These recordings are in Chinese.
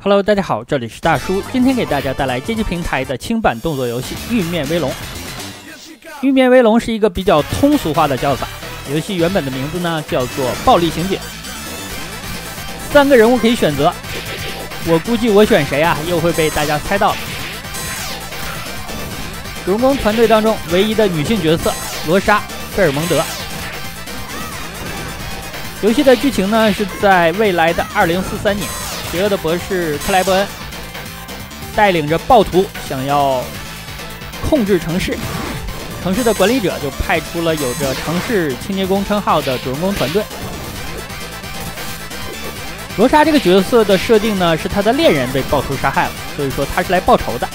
Hello， 大家好，这里是大叔，今天给大家带来街机平台的轻版动作游戏《玉面威龙》。玉面威龙是一个比较通俗化的叫法，游戏原本的名字呢叫做《暴力刑警》。3个人物可以选择，我估计我选谁啊，又会被大家猜到了。主人公团队当中唯一的女性角色罗莎·费尔蒙德。游戏的剧情呢是在未来的2043年。邪恶的博士克莱伯恩带领着暴徒想要控制城市，城市的管理者就派出了有着城市清洁工称号的主人公团队。罗莎这个角色的设定呢是他的恋人被暴徒杀害了，所以说他是来报仇的。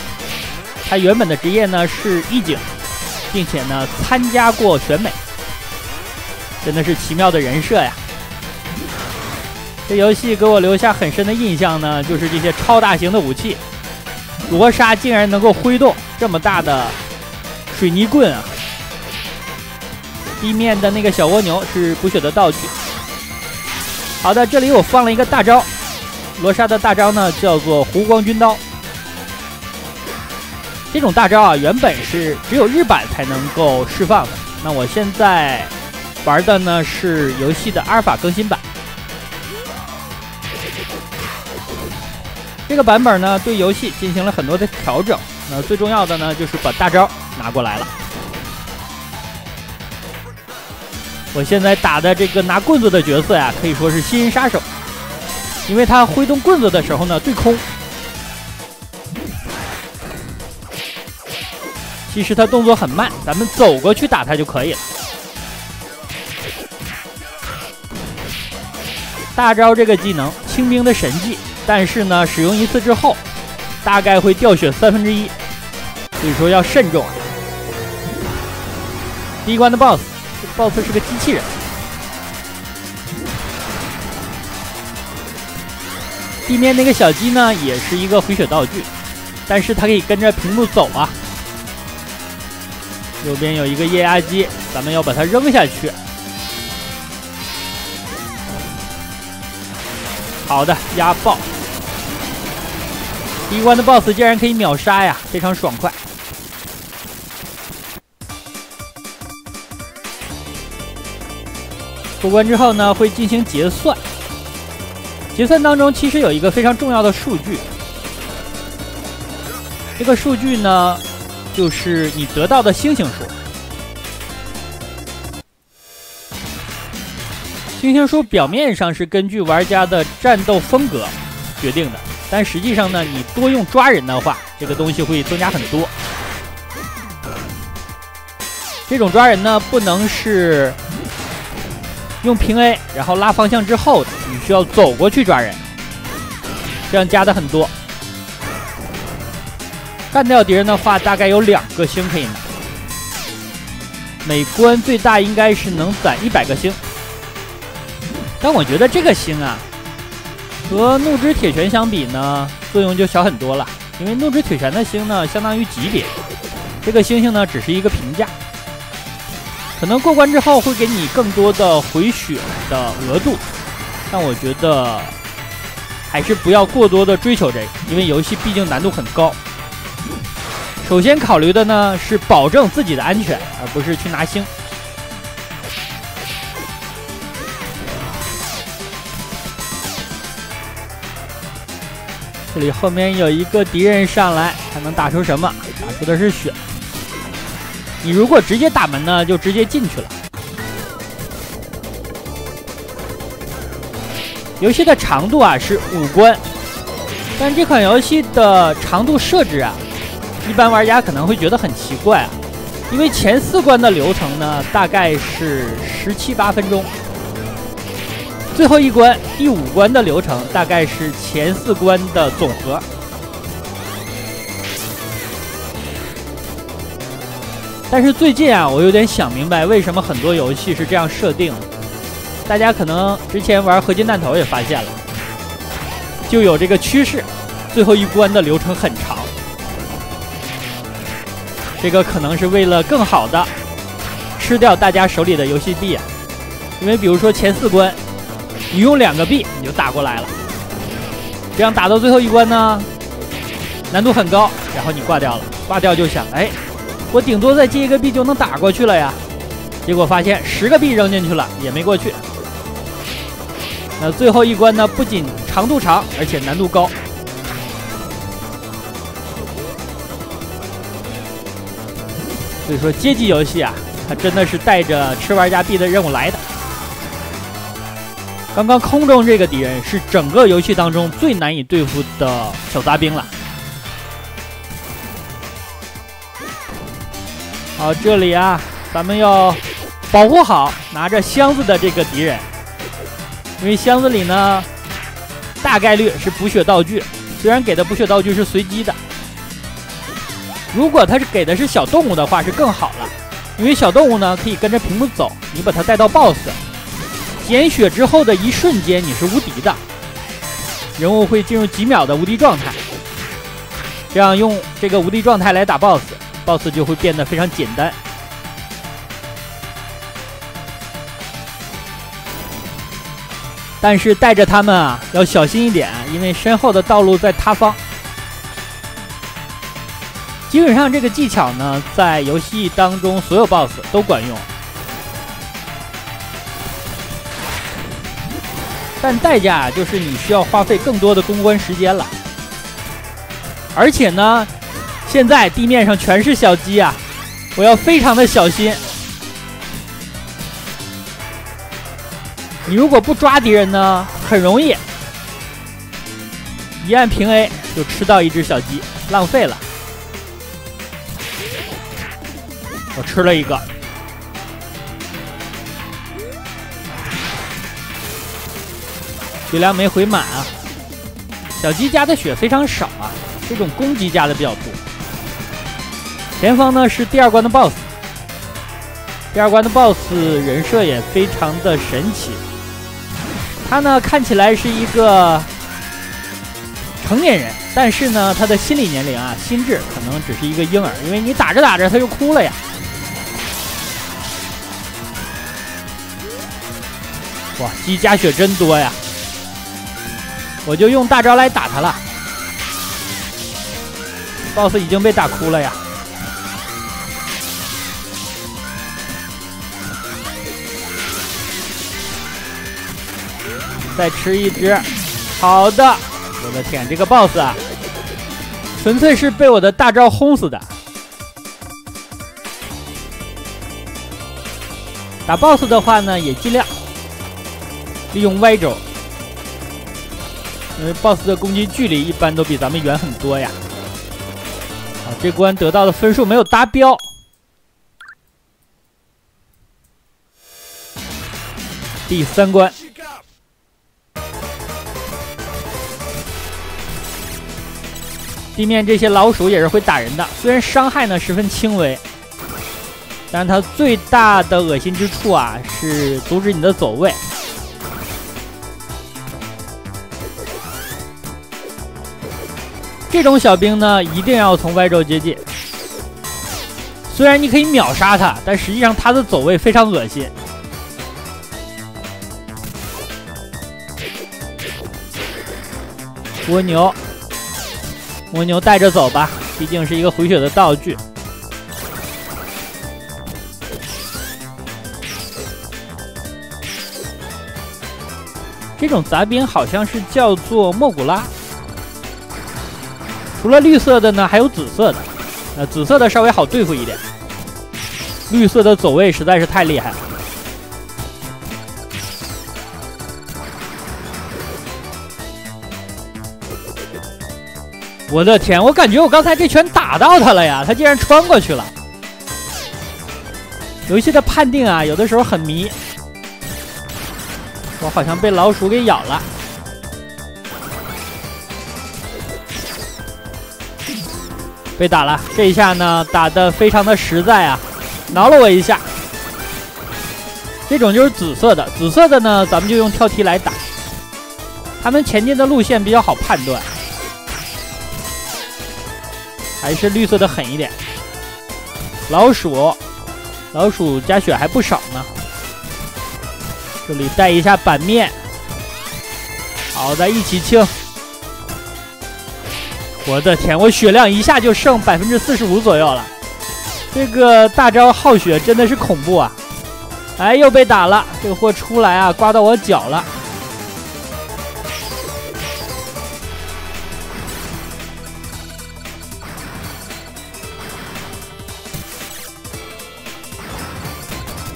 他原本的职业呢是狱警，并且呢参加过选美，真的是奇妙的人设呀。这游戏给我留下很深的印象呢，就是这些超大型的武器。罗莎竟然能够挥动这么大的水泥棍啊！地面的那个小蜗牛是补血的道具。好的，这里我放了一个大招，罗莎的大招呢叫做湖光军刀。这种大招啊，原本是只有日版才能够释放的。那我现在玩的呢是游戏的阿尔法更新版。这个版本呢，对游戏进行了很多的调整。那最重要的呢，就是把大招拿过来了。我现在打的这个拿棍子的角色呀，可以说是新人杀手，因为他挥动棍子的时候呢，对空。其实他动作很慢，咱们走过去打他就可以了。大招这个技能，清兵的神技。但是呢，使用一次之后，大概会掉血1/3，所以说要慎重啊。第一关的 BOSS， 这 BOSS 是个机器人。地面那个小鸡呢，也是一个回血道具，但是它可以跟着屏幕走啊。右边有一个液压机，咱们要把它扔下去。好的，压爆！第一关的 BOSS 竟然可以秒杀呀，非常爽快。过关之后呢，会进行结算。结算当中其实有一个非常重要的数据，这个数据呢，就是你得到的星星数。星星数表面上是根据玩家的战斗风格决定的，但实际上呢，你多用抓人的话，这个东西会增加很多。这种抓人呢，不能是用平 A 然后拉方向之后的，你需要走过去抓人，这样加的很多。干掉敌人的话，大概有2个星可以拿，每关最大应该是能攒100个星。但我觉得这个星啊，和怒之铁拳相比呢，作用就小很多了。因为怒之铁拳的星呢，相当于级别，这个星星呢，只是一个评价。可能过关之后会给你更多的回血的额度，但我觉得还是不要过多的追求这个，因为游戏毕竟难度很高。首先考虑的呢是保证自己的安全，而不是去拿星。这里后面有一个敌人上来，还能打出什么？打出的是血。你如果直接打门呢，就直接进去了。游戏的长度啊是5关，但这款游戏的长度设置啊，一般玩家可能会觉得很奇怪啊，因为前4关的流程呢大概是17、18分钟。最后一关第5关的流程大概是前4关的总和。但是最近啊，我有点想明白为什么很多游戏是这样设定的。大家可能之前玩合金弹头也发现了，就有这个趋势，最后一关的流程很长。这个可能是为了更好的吃掉大家手里的游戏币啊，因为比如说前4关。你用2个币你就打过来了，这样打到最后一关呢，难度很高，然后你挂掉了，挂掉就想，哎，我顶多再接一个币就能打过去了呀。结果发现10个币扔进去了也没过去。那最后一关呢，不仅长度长，而且难度高。所以说街机游戏啊，它真的是带着吃玩家币的任务来的。刚刚空中这个敌人是整个游戏当中最难以对付的小杂兵了。好，这里啊，咱们要保护好拿着箱子的这个敌人，因为箱子里呢，大概率是补血道具，虽然给的补血道具是随机的。如果他是给的是小动物的话，是更好了，因为小动物呢可以跟着屏幕走，你把它带到 BOSS， 减血之后的一瞬间你是无敌的，人物会进入几秒的无敌状态，这样用这个无敌状态来打 BOSS 就会变得非常简单。但是带着他们啊要小心一点，因为身后的道路在塌方。基本上这个技巧呢，在游戏当中所有 BOSS 都管用，但代价就是你需要花费更多的攻关时间了。而且呢，现在地面上全是小鸡啊，我要非常的小心。你如果不抓敌人呢，很容易一按平 A 就吃到一只小鸡，浪费了。我吃了一个，血量没回满啊。小鸡加的血非常少啊，这种攻击加的比较多。前方呢是第2关的 BOSS， 第2关的 BOSS 人设也非常的神奇。他呢看起来是一个成年人，但是呢他的心理年龄啊，心智可能只是一个婴儿，因为你打着打着他就哭了呀。哇，鸡加血真多呀！我就用大招来打他了。BOSS 已经被打哭了呀。再吃一只，好的！我的天，这个 BOSS 啊，纯粹是被我的大招轰死的。打 BOSS 的话呢，也尽量利用 Y 轴，因为 BOSS 的攻击距离一般都比咱们远很多呀。好，这关得到的分数没有达标。第3关，地面这些老鼠也是会打人的，虽然伤害呢十分轻微，但是它最大的恶心之处啊，是阻止你的走位。这种小兵呢，一定要从 Y 轴接近。虽然你可以秒杀他，但实际上他的走位非常恶心。蜗牛，蜗牛带着走吧，毕竟是一个回血的道具。这种杂兵好像是叫做莫古拉。除了绿色的呢，还有紫色的。紫色的稍微好对付一点，绿色的走位实在是太厉害了。我的天，我感觉我刚才这拳打到他了呀，他竟然穿过去了。游戏的判定啊，有的时候很迷。我好像被老鼠给咬了。被打了，这一下呢打得非常的实在啊，挠了我一下。这种就是紫色的，紫色的呢咱们就用跳踢来打，他们前进的路线比较好判断。还是绿色的狠一点。老鼠加血还不少呢。这里带一下板面，好的，一起清。我的天，我血量一下就剩45%左右了。这个大招耗血真的是恐怖啊！哎，又被打了，这个货出来啊，刮到我脚了。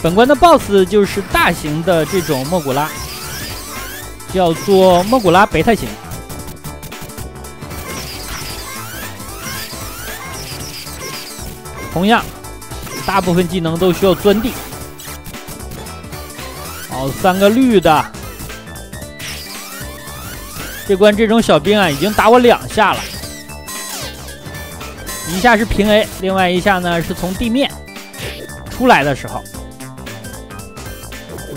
本关的 BOSS 就是大型的这种莫古拉，叫做莫古拉贝塔型。同样，大部分技能都需要钻地。好，3个绿的。这关这种小兵啊，已经打我2下了，一下是平 A， 另外一下呢是从地面出来的时候。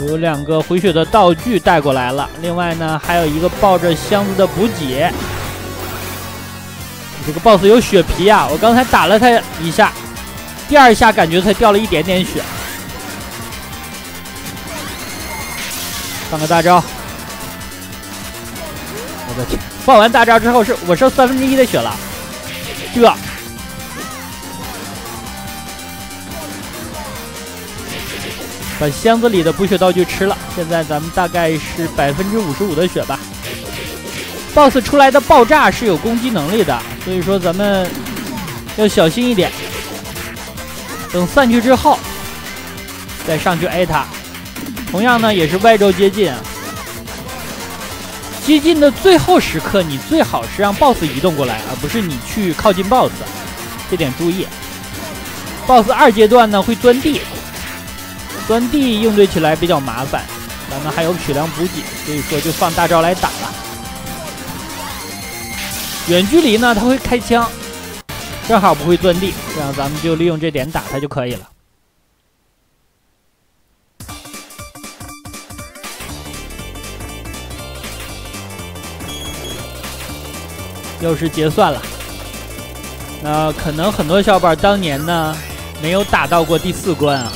有2个回血的道具带过来了，另外呢还有一个抱着箱子的补给。这个 BOSS 有血皮啊，我刚才打了他一下，第2下感觉他掉了一点点血。放个大招，我的天！放完大招之后我剩1/3的血了，这。把箱子里的补血道具吃了，现在咱们大概是55%的血吧。BOSS 出来的爆炸是有攻击能力的，所以说咱们要小心一点。等散去之后，再上去 A 他。同样呢，也是外周接近啊。接近的最后时刻，你最好是让 BOSS 移动过来，而不是你去靠近 BOSS， 这点注意。BOSS 2阶段呢会钻地。钻地应对起来比较麻烦，咱们还有血量补给，所以说就放大招来打了。远距离呢，他会开枪，正好不会钻地，这样咱们就利用这点打他就可以了。又是结算了，可能很多小伙伴当年呢没有打到过第4关啊。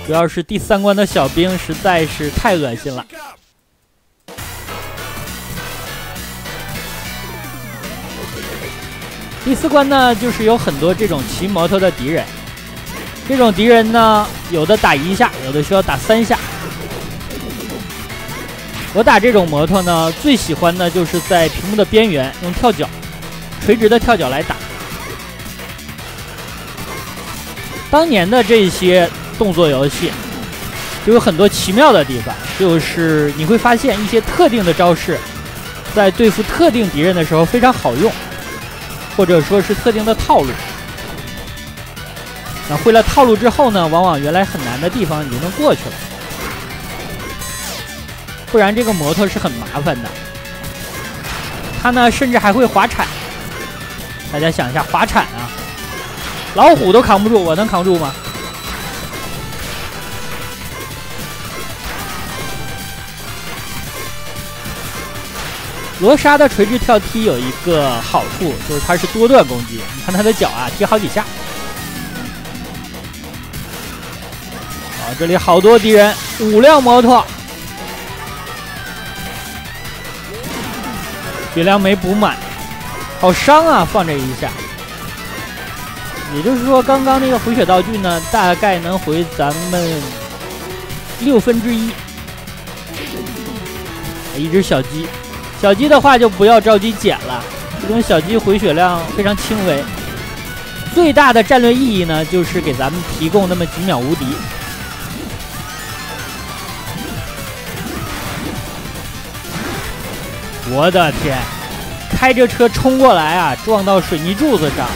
主要是第3关的小兵实在是太恶心了。第4关呢，就是有很多这种骑摩托的敌人。这种敌人呢，有的打1下，有的需要打3下。我打这种摩托呢，最喜欢的就是在屏幕的边缘用跳脚，垂直的跳脚来打。当年的这些动作游戏就有很多奇妙的地方，就是你会发现一些特定的招式在对付特定敌人的时候非常好用，或者说是特定的套路。那会了套路之后呢，往往原来很难的地方你就能过去了，不然这个摩托是很麻烦的。它呢甚至还会滑铲，大家想一下，滑铲啊，老虎都扛不住，我能扛住吗？罗莎的垂直跳踢有一个好处，就是它是多段攻击。你看他的脚啊，踢好几下。好，这里好多敌人，5辆摩托，血量没补满，好伤啊！放这一下，也就是说，刚刚那个回血道具呢，大概能回咱们1/6。一只小鸡。小鸡的话就不要着急捡了，这种小鸡回血量非常轻微，最大的战略意义呢，就是给咱们提供那么几秒无敌。我的天，开着车冲过来啊，撞到水泥柱子上，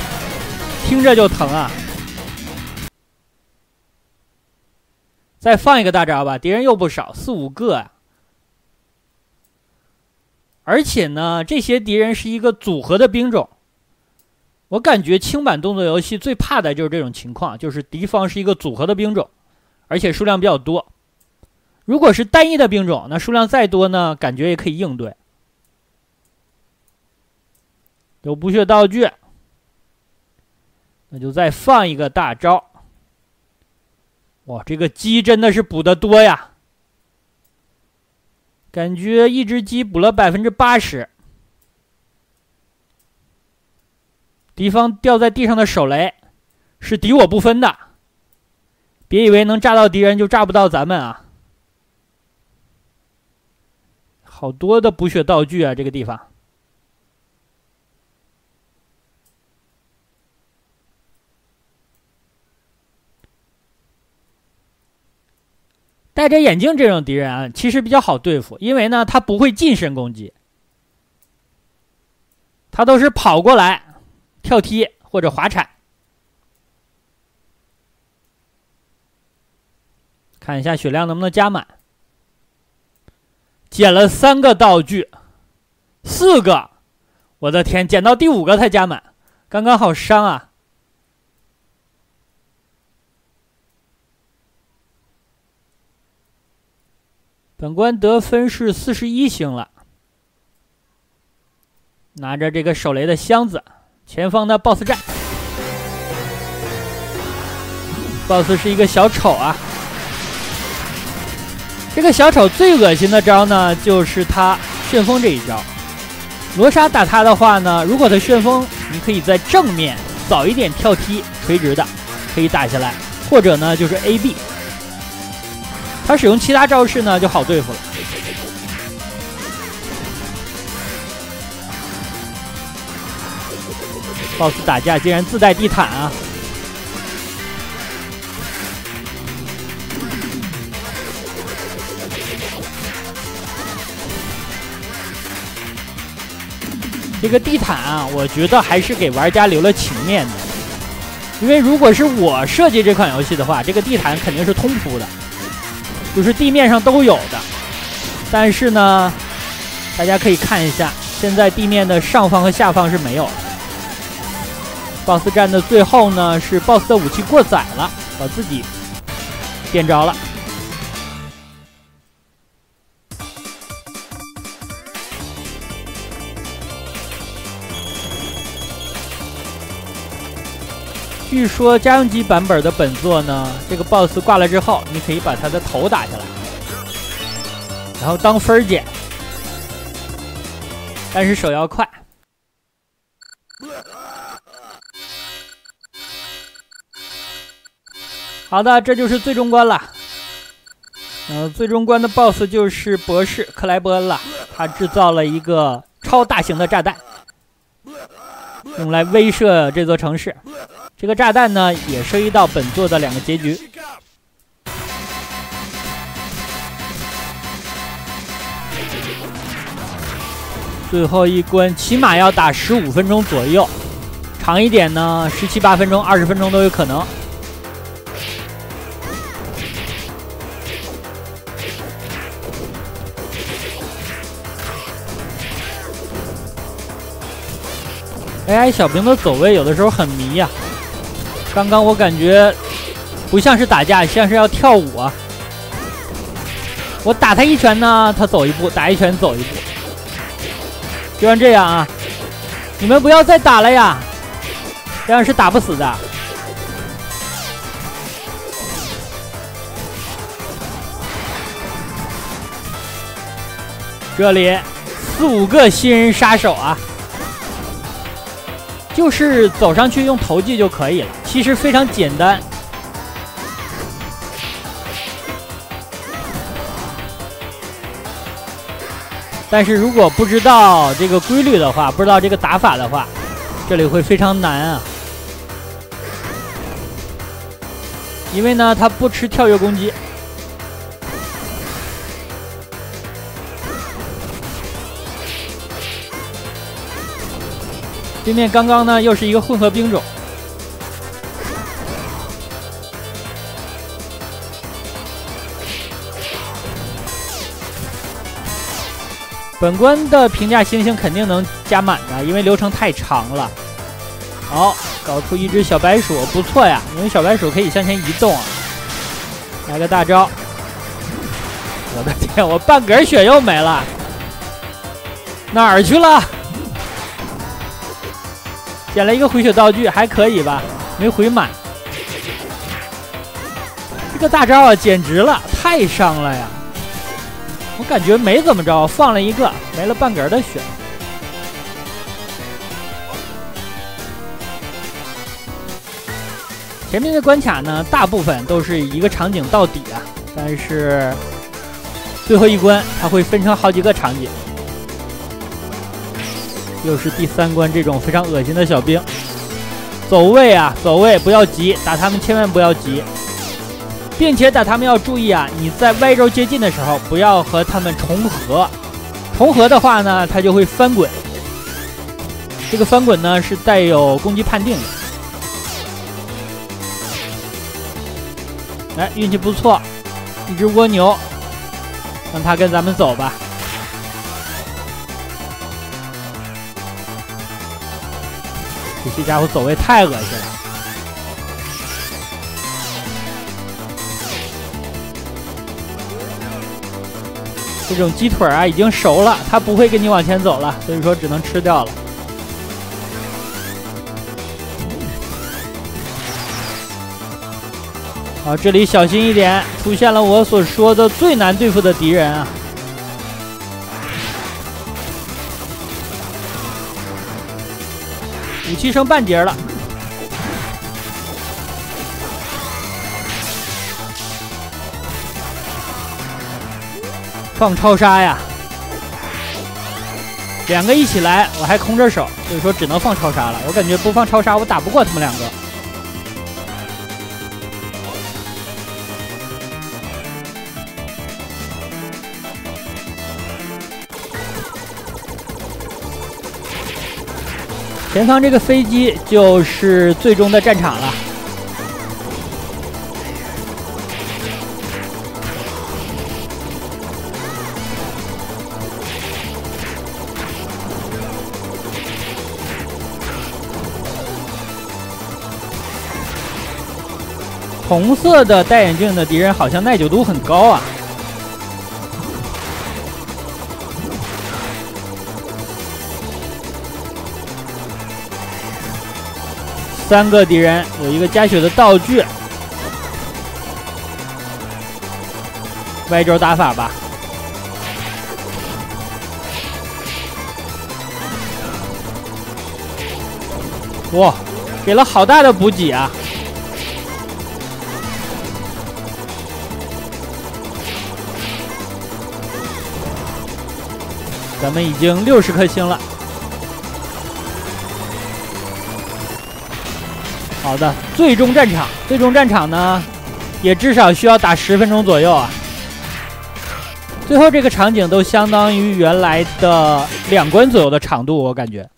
听着就疼啊！再放一个大招吧，敌人又不少，4、5个啊。而且呢，这些敌人是一个组合的兵种。我感觉轻版动作游戏最怕的就是这种情况，就是敌方是一个组合的兵种，而且数量比较多。如果是单一的兵种，那数量再多呢，感觉也可以应对。有补血道具，那就再放一个大招。哇，这个鸡真的是补得多呀！感觉一只鸡补了80%。敌方掉在地上的手雷是敌我不分的，别以为能炸到敌人就炸不到咱们啊！好多的补血道具啊，这个地方。戴着眼镜这种敌人啊，其实比较好对付，因为呢，他不会近身攻击，他都是跑过来、跳踢或者滑铲。看一下血量能不能加满，捡了3个道具，4个，我的天，捡到第5个才加满，刚刚好伤啊！本关得分是41星了，拿着这个手雷的箱子，前方的 BOSS 战 ，BOSS 是一个小丑啊。这个小丑最恶心的招呢，就是他旋风这一招。罗莎打他的话呢，如果他旋风，你可以在正面早一点跳踢，垂直的可以打下来，或者呢就是 AB。他使用其他招式呢就好对付了。BOSS 打架竟然自带地毯啊！这个地毯啊，我觉得还是给玩家留了情面的，因为如果是我设计这款游戏的话，这个地毯肯定是通铺的。就是地面上都有的，但是呢，大家可以看一下，现在地面的上方和下方是没有的。BOSS 战的最后呢，是 BOSS 的武器过载了，把自己电着了。据说家用机版本的本作呢，这个 BOSS 挂了之后，你可以把他的头打下来，然后当分捡，但是手要快。好的，这就是最终关了。最终关的 BOSS 就是博士克莱伯恩了，他制造了一个超大型的炸弹，用来威慑这座城市。这个炸弹呢，也涉及到本作的2个结局。最后一关起码要打15分钟左右，长一点呢，17、18分钟、20分钟都有可能。AI 小兵的走位有的时候很迷呀。刚刚我感觉不像是打架，像是要跳舞啊！我打他一拳呢，他走一步；打一拳走一步，就像这样啊！你们不要再打了呀，这样是打不死的。这里4、5个新人杀手啊！就是走上去用投技就可以了，其实非常简单。但是如果不知道这个规律的话，不知道这个打法的话，这里会非常难啊。因为呢，它不吃跳跃攻击。对面刚刚呢又是一个混合兵种，本关的评价星星肯定能加满的，因为流程太长了。好，搞出一只小白鼠，不错呀，因为小白鼠可以向前移动啊。来个大招，我的天，我半格血又没了，哪儿去了？捡了一个回血道具，还可以吧，没回满。这个大招啊，简直了，太伤了呀！我感觉没怎么着，放了一个，没了半格的血。前面的关卡呢，大部分都是一个场景到底啊，但是最后一关它会分成好几个场景。又是第3关这种非常恶心的小兵，走位啊，走位，不要急，打他们千万不要急。并且打他们要注意啊，你在 Y 轴接近的时候，不要和他们重合。重合的话呢，它就会翻滚。这个翻滚呢是带有攻击判定的。哎，运气不错，一只蜗牛，让他跟咱们走吧。这些家伙走位太恶心了。这种鸡腿啊已经熟了，它不会跟你往前走了，所以说只能吃掉了。好，这里小心一点，出现了我所说的最难对付的敌人啊！武器剩半截了。放超杀呀！2个一起来，我还空着手，所以说只能放超杀了。我感觉不放超杀，我打不过他们2个。前方这个飞机就是最终的战场了。红色的戴眼镜的敌人好像耐久度很高啊！3个敌人，有一个加血的道具。Y 轴打法吧。哇，给了好大的补给啊！咱们已经60颗星了。好的，最终战场，最终战场呢，也至少需要打10分钟左右啊。最后这个场景都相当于原来的2关左右的长度，我感觉。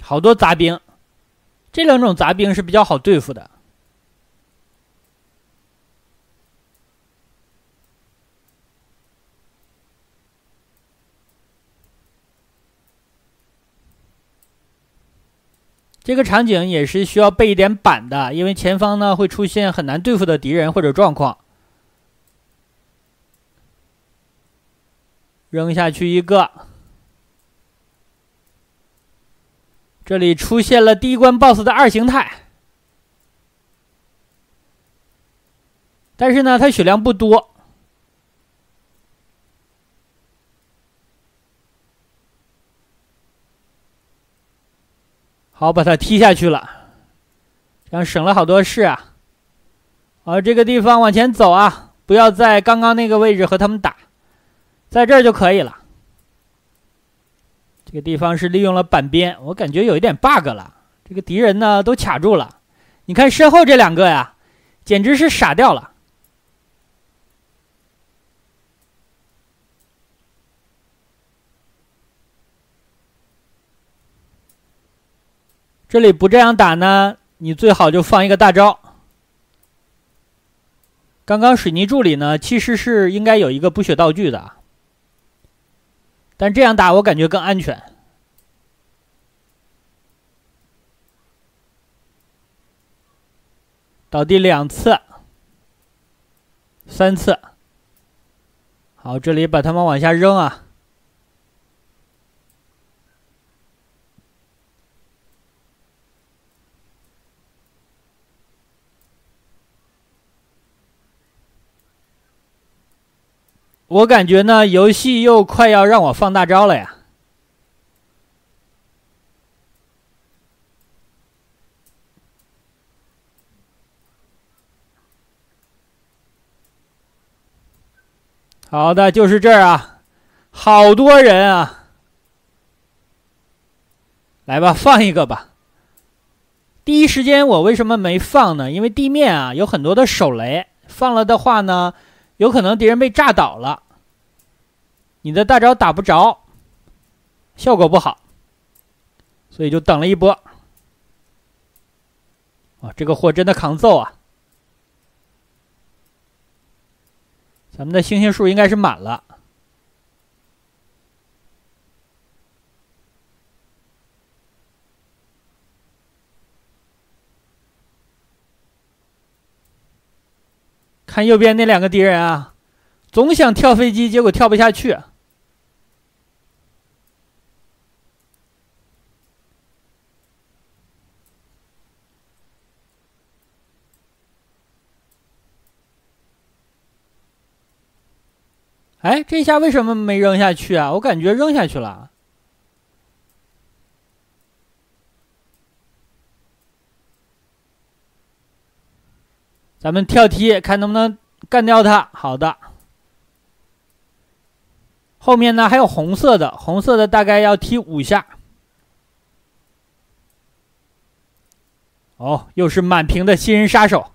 好多杂兵，这2种杂兵是比较好对付的。这个场景也是需要备一点板的，因为前方呢会出现很难对付的敌人或者状况。扔下去一个。这里出现了第1关 BOSS 的2形态，但是呢，它血量不多。好，把它踢下去了，这样省了好多事啊。好，这个地方往前走啊，不要在刚刚那个位置和他们打，在这儿就可以了。这个地方是利用了板边，我感觉有一点 bug 了。这个敌人呢都卡住了，你看身后这2个呀，简直是傻掉了。这里不这样打呢，你最好就放一个大招。刚刚水泥柱里呢，其实是应该有一个补血道具的。但这样打我感觉更安全。倒地2次，3次。好，这里把他们往下扔啊。我感觉呢，游戏又快要让我放大招了呀。好的，就是这儿啊，好多人啊。来吧，放一个吧。第一时间我为什么没放呢？因为地面啊有很多的手雷，放了的话呢，有可能敌人被炸倒了，你的大招打不着，效果不好，所以就等了一波。哦，这个货真的扛揍啊！咱们的星星数应该是满了。看右边那两个敌人啊，总想跳飞机，结果跳不下去。哎，这下为什么没扔下去啊？我感觉扔下去了。咱们跳踢，看能不能干掉他。好的。后面呢还有红色的，红色的大概要踢5下。哦，又是满屏的新人杀手。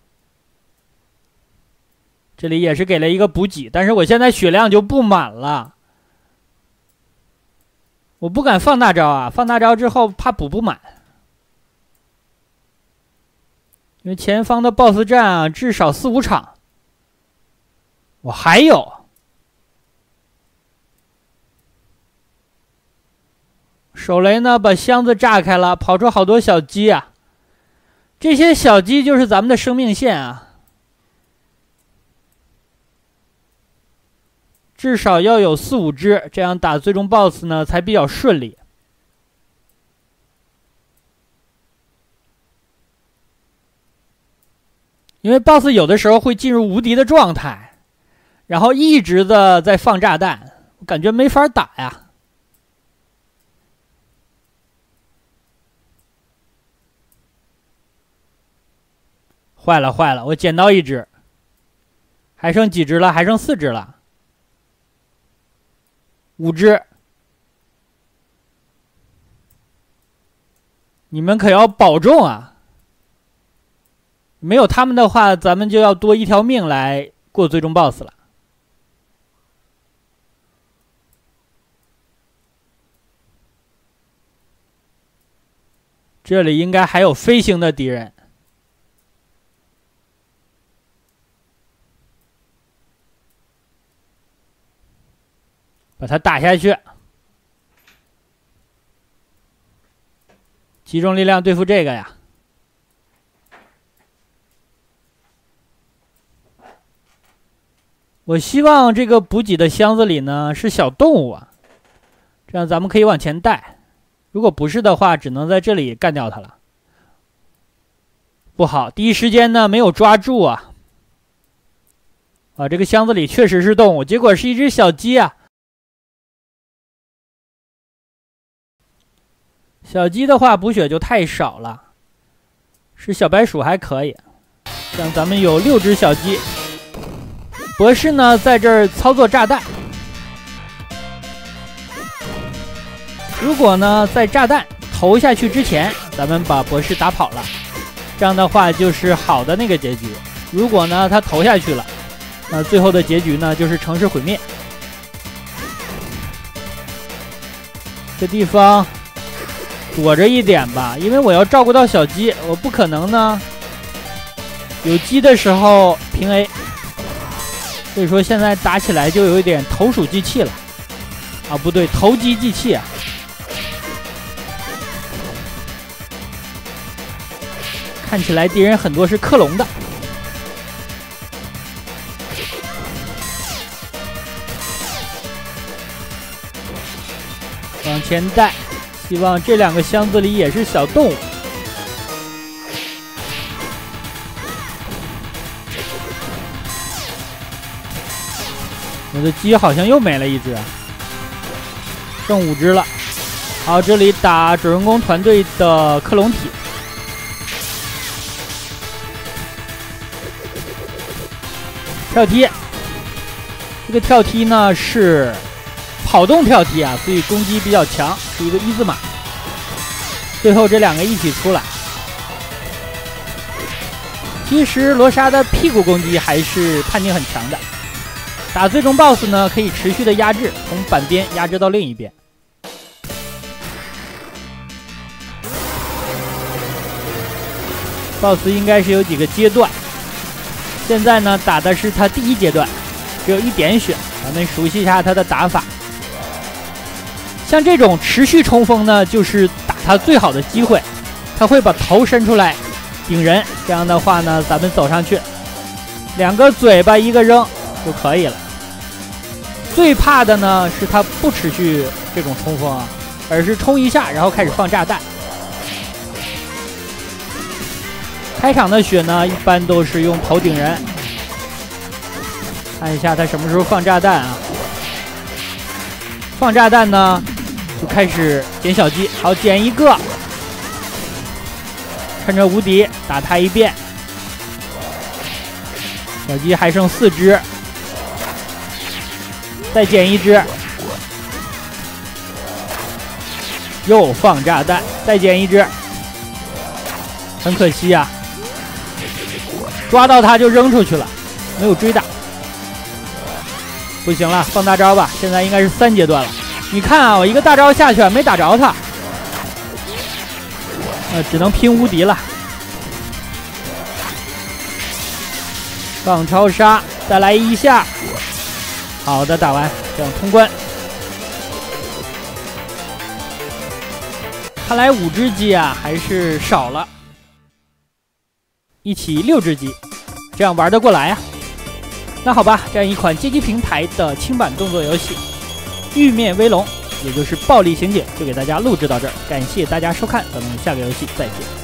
这里也是给了一个补给，但是我现在血量就不满了，我不敢放大招啊，放大招之后怕补不满。因为前方的 BOSS 战啊，至少4、5场。我还有手雷呢，把箱子炸开了，跑出好多小鸡啊！这些小鸡就是咱们的生命线啊。至少要有4、5只，这样打最终 BOSS 呢才比较顺利。因为 BOSS 有的时候会进入无敌的状态，然后一直的在放炸弹，我感觉没法打呀。坏了坏了，我捡到一只，还剩几只了？还剩4只了。5只，你们可要保重啊！没有他们的话，咱们就要多1条命来过最终 BOSS 了。这里应该还有飞行的敌人。把他打下去，集中力量对付这个呀。我希望这个补给的箱子里呢是小动物啊，这样咱们可以往前带。如果不是的话，只能在这里干掉它了。不好，第一时间呢没有抓住啊。啊，这个箱子里确实是动物，结果是一只小鸡啊。小鸡的话补血就太少了，是小白鼠还可以。像咱们有6只小鸡，博士呢在这儿操作炸弹。如果呢在炸弹投下去之前，咱们把博士打跑了，这样的话就是好的那个结局。如果呢他投下去了，那最后的结局呢就是城市毁灭。这地方躲着一点吧，因为我要照顾到小鸡，我不可能呢有鸡的时候平 A， 所以说现在打起来就有一点投鼠忌器了啊，不对，投机忌器啊。看起来敌人很多是克隆的，往前带。希望这2个箱子里也是小动物。我的鸡好像又没了一只，剩5只了。好，这里打主人公团队的克隆体。跳踢，这个跳踢呢是跑动跳踢啊，所以攻击比较强，是一个1字马。最后这2个一起出来。其实罗莎的屁股攻击还是判定很强的，打最终 BOSS 呢可以持续的压制，从板边压制到另一边。BOSS 应该是有几个阶段。现在呢，打的是他第1阶段，只有1点血，咱们熟悉一下他的打法。像这种持续冲锋呢，就是打他最好的机会。他会把头伸出来顶人，这样的话呢，咱们走上去，2个嘴巴1个扔就可以了。最怕的呢是他不持续这种冲锋啊，而是冲一下，然后开始放炸弹。开场的血呢，一般都是用头顶人。看一下他什么时候放炸弹啊？放炸弹呢，就开始捡小鸡。好，捡1个，趁着无敌打他一遍。小鸡还剩4只，再捡1只，又放炸弹，再捡1只，很可惜啊。抓到他就扔出去了，没有追打，不行了，放大招吧。现在应该是3阶段了。你看啊，我一个大招下去没打着他，只能拼无敌了。放超杀，再来1下，好的，打完这样通关。看来5只鸡啊还是少了。一起6只鸡，这样玩得过来呀。那好吧，这样一款街机平台的轻版动作游戏《玉面威龙》，也就是暴力刑警，就给大家录制到这儿。感谢大家收看，咱们下个游戏再见。